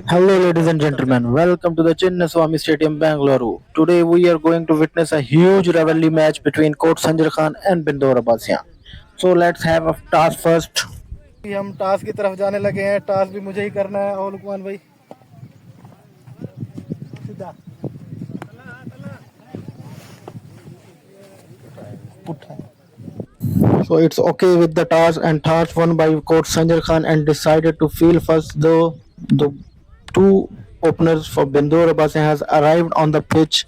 Hello, ladies and gentlemen. Welcome to the Chinnaswamy Stadium, Bangalore. Today, we are going to witness a huge rivalry match between Coach Sanjay Khan and Bindor Abbasian. So, let's have a toss first. हम task की तरफ जाने लगे हैं। Task भी मुझे ही करना है और लुकमान भाई सीधा पुट्ठा। So, it's okay with the toss, and toss won by Coach Sanjay Khan and decided to field first. Though the two openers for Bindor Abbasian has arrived on the pitch.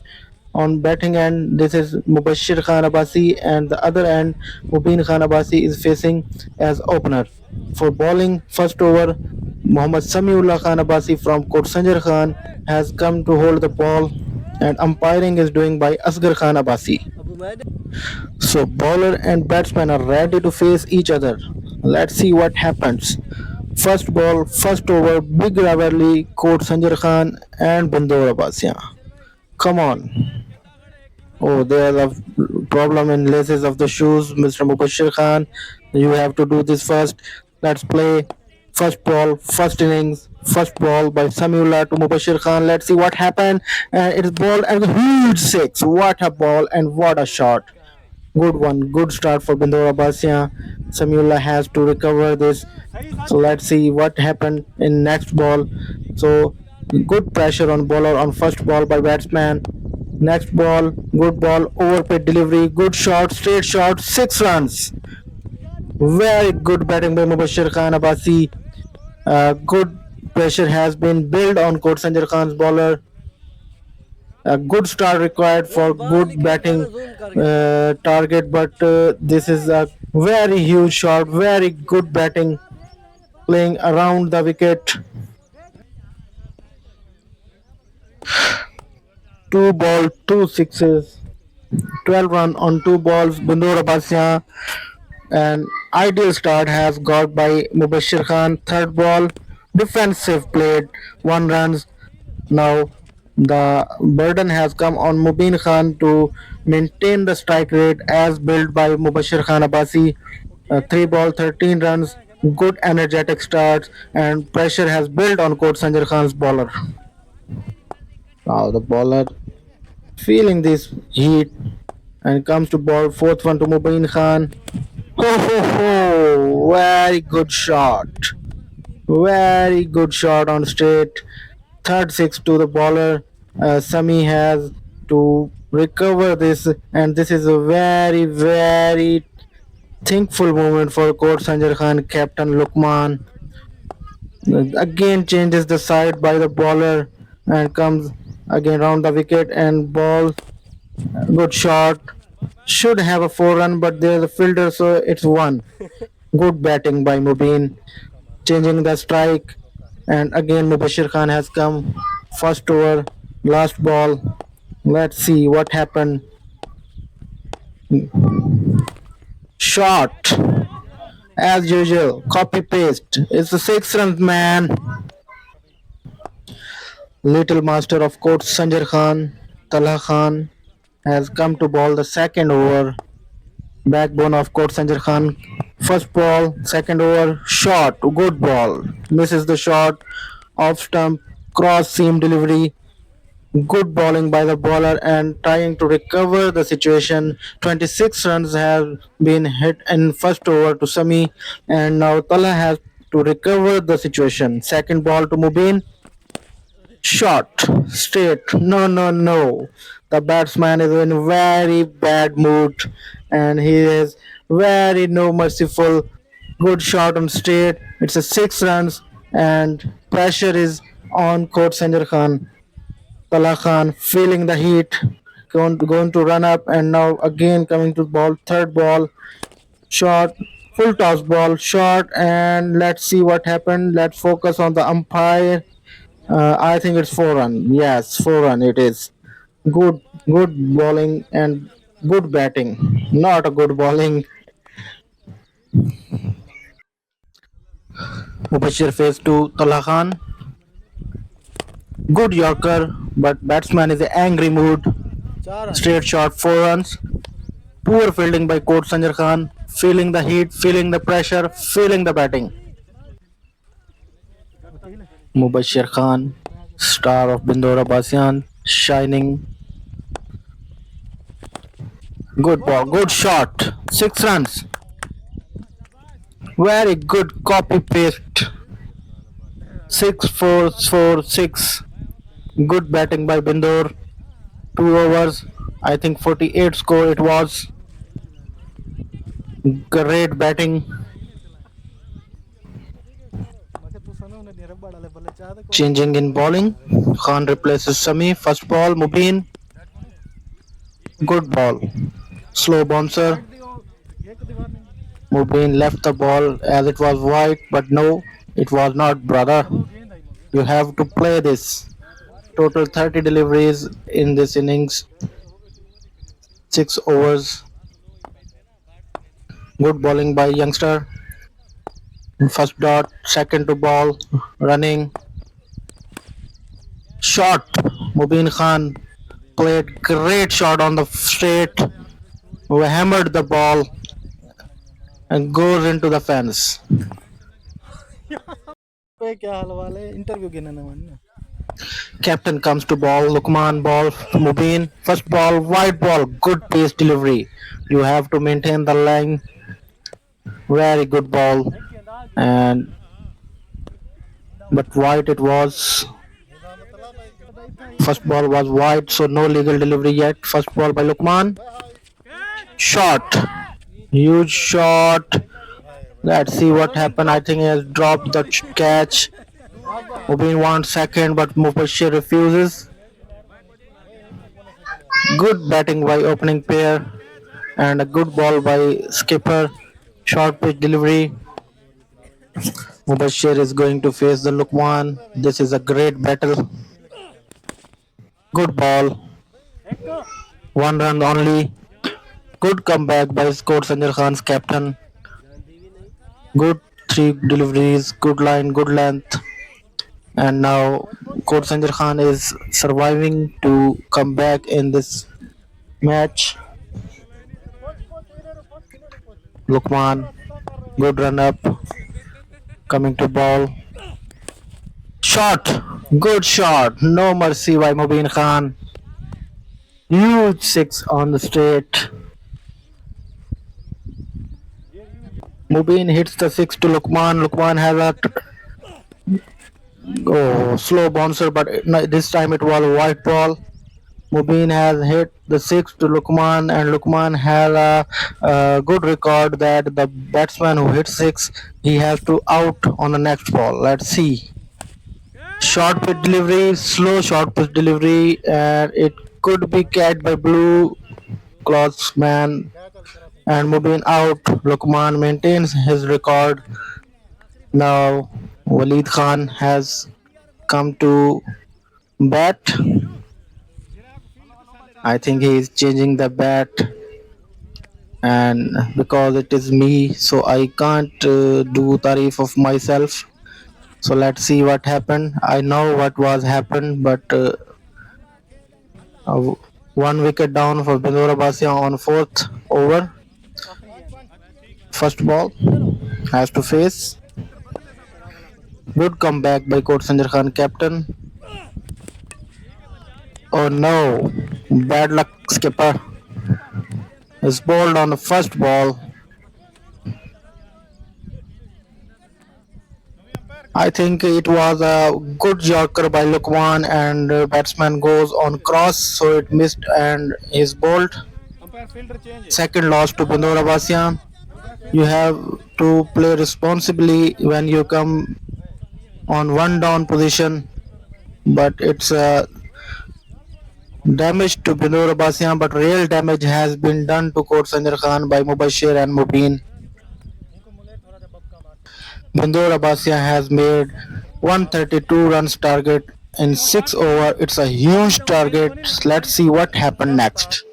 On batting end, this is Mubashir Khan Abbasi, and the other end, Mubin Khan Abbasi is facing as opener. For bowling, first over, Mohammad Samiullah Khan Abbasi from Coach Sanjar Khan has come to hold the ball, and umpiring is doing by Asghar Khan Abbasi. So bowler and batsman are ready to face each other. Let's see what happens. First ball, first over, big rivalry, Coach Sanjar Khan and Bandor Abbasian. Come on. Oh, there's a problem in laces of the shoes, Mr. Mubashir Khan. You have to do this first. Let's play. First ball, first innings, first ball by Samiullah to Mubashir Khan. Let's see what happened. And it's ball and a huge six. What a ball and what a shot. Good one. Good start for Bindor Abbasian. Samiullah has to recover this. So let's see what happened in next ball. So good pressure on bowler on first ball by batsman. Next ball, good ball, overpaid delivery, good shot, straight shot, 6 runs. Very good batting by Mubashir Khan Abbasi. Good pressure has been built on Coach Sanjay Khan's bowler. A good start required for good batting target, but this is a very huge shot, very good batting, playing around the wicket. Two ball, two sixes, 12 run on two balls. Bindur Abbasian. An ideal start has got by Mubashir Khan. Third ball, defensive played, 1 runs. Now the burden has come on Mubin Khan to maintain the strike rate as built by Mubashir Khan Abbasi. 3 ball, 13 runs. Good energetic starts and pressure has built on Coach Sanjay Khan's bowler. Now the bowler feeling this heat and comes to ball fourth one to Mubin Khan. Ho ho ho! Very good shot. Very good shot on straight. Third six to the bowler. Sami has to recover this, and this is a very thankful moment for Coach Sanjay Khan, Captain Lukman. Again changes the side by the bowler and comes again round the wicket and ball. Good shot. Should have a 4 run, but there's a fielder, so it's one. Good batting by Mubin, changing the strike. And again, Mubashir Khan has come. First over, last ball. Let's see what happened. Shot. As usual, copy paste. It's a 6 runs, man. Little master of court, Sanjar Khan, Talha Khan, has come to bowl the second over. Backbone of court, Sanjar Khan. First ball, second over, shot, good ball. Misses the shot, off stump, cross seam delivery. Good bowling by the bowler and trying to recover the situation. 26 runs have been hit in first over to Sami, and now Tala has to recover the situation. Second ball to Mubin, shot, straight. No, no, no. The batsman is in very bad mood and he is very no merciful. Good shot on straight. It's a 6 runs and pressure is on Coach Sanjar Khan. Tala Khan feeling the heat, going to run up and now again coming to ball. Third ball, shot, full toss ball, shot, and let's see what happened. Let's focus on the umpire. I think it's 4 run. Yes, 4 run. It is good bowling and good batting. Not a good bowling. Mubashir face to Talha Khan. Good Yorker, but batsman is in angry mood. 4 run. Straight shot, 4 runs. Poor fielding by Coach Sanjar Khan. Feeling the heat, feeling the pressure, feeling the batting. Mubashir Khan, star of Bindor Abbasian, shining. Good ball, good shot. 6 runs. Very good copy paste. 6 4 4 6. Good batting by Bindor. 2 overs. I think 48 score it was. Great batting. मगर तू सुनो ने निरब बड़ा ले बल्ले चाह दे को Changing in bowling. Khan replaces Sami. First ball, Mubin. Good ball. Slow bouncer. काट दियो एक दीवार नहीं Mubin left the ball as it was wide, but no, it was not, brother. वो गेंद आई मगर You have to play this. Total 30 deliveries in this innings, 6 overs. Good bowling by youngster. First dot, second to ball, running. Shot. Mubin Khan played great shot on the straight, hammered the ball and goes into the fence. पे क्या हाल वाले interview गिनने मन Captain comes to ball. Lukman ball to Mubin. First ball, wide ball, good pace delivery. You have to maintain the line. Very good ball, and but wide it was. First ball was wide, so no legal delivery yet. First ball by Lukman. Shot, huge shot. Let's see what happened. I think he has dropped the catch. Mubin wants second, but Mubashir refuses. Good batting by opening pair, and a good ball by skipper. Short pitch delivery. Mubashir is going to face the Lukman. This is a great battle. Good ball. 1 run only. Good comeback by Scott Sanjar Khan's captain. Good 3 deliveries, good line, good length. And now Coach Sanjar Khan is surviving to come back in this match. Lukman, good run up, coming to ball. Shot, good shot, no mercy by Mubin Khan. Huge 6 on the straight. Mubin hits the 6 to Lukman. Lukman has a slow bouncer, but this time it was a white ball. Mubin has hit the 6 to Lukman, and Lukman has a good record that the batsman who hits 6, he has to out on the next ball. Let's see. Short pitch delivery, slow short pitch delivery, and it could be catched by blue cloths man, and Mubin out. Lukman maintains his record. Now Walid Khan has come to bat. I think he is changing the bat, and because it is me, so I can't do tarif of myself. So let's see what happened. I know what was happened, but uh, 1 wicket down for Bindur Abbasian on fourth over. First ball has to face. Good comeback by Coach Sanjar Khan, captain. Oh no, bad luck skipper. Is bowled on the first ball. I think it was a good yorker by Lukman, and batsman goes on cross, so it missed and is bowled. Umpire fielder change Second loss to Bindur Abbasian. You have to play responsibly when you come on one down position, but it's damage to Bindur Abbasian, but real damage has been done to Coach Sanjar Khan by Mubashir and Mubin. Bindur Abbasian has made 132 runs target in 6 over. It's a huge target. Let's see what happened next.